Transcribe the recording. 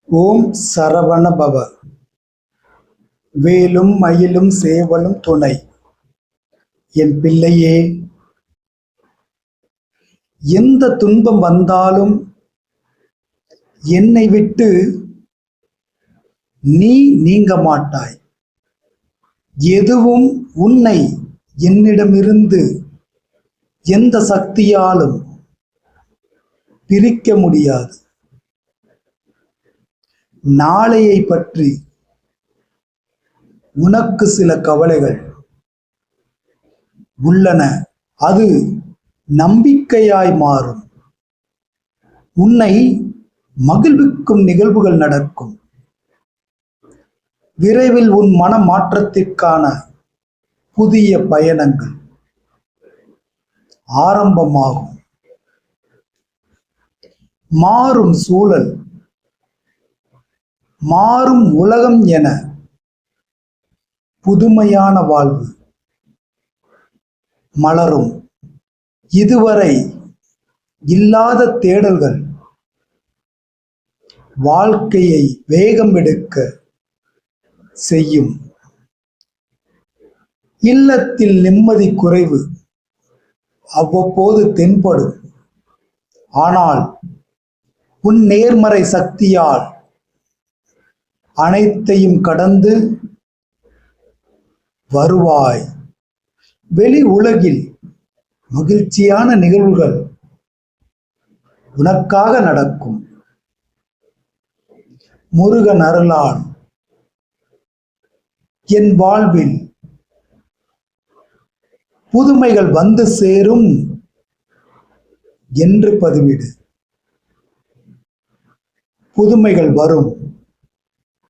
ஓம் சரவண பவ. வேலும் மயிலும் சேவலும் துணை. என் பிள்ளையே, எந்த துன்பம் வந்தாலும் என்னை விட்டு நீ நீங்க மாட்டாய். எதுவும் உன்னை என்னிடமிருந்து எந்த சக்தியாலும் பிரிக்க முடியாது. நாளையை பற்றி உனக்கு சில கவலைகள் உள்ளன. அது நம்பிக்கையாய் மாறும். உன்னை மகிழ்விக்கும் நிகழ்வுகள் நடக்கும். விரைவில் உன் மன மாற்றத்திற்கான புதிய பயணங்கள் ஆரம்பமாகும். மாறும் சூழல், மாறும் உலகம் என புதுமையான வாழ்வு மலரும். இதுவரை இல்லாத தேடல்கள் வாழ்க்கையை வேகம் எடுக்க செய்யும். இல்லத்தில் நிம்மதி குறைவு அவ்வப்போது தென்படும். ஆனால் உன் நேர்மறை சக்தியால் அனைத்தையும் கடந்து வருவாய். வெளி உலகில் மகிழ்ச்சியான நிகழ்வுகள் உனக்காக நடக்கும். முருகன் அருளால் என் வாழ்வில் புதுமைகள் வந்து சேரும் என்று பதிவிடு. புதுமைகள் வரும்.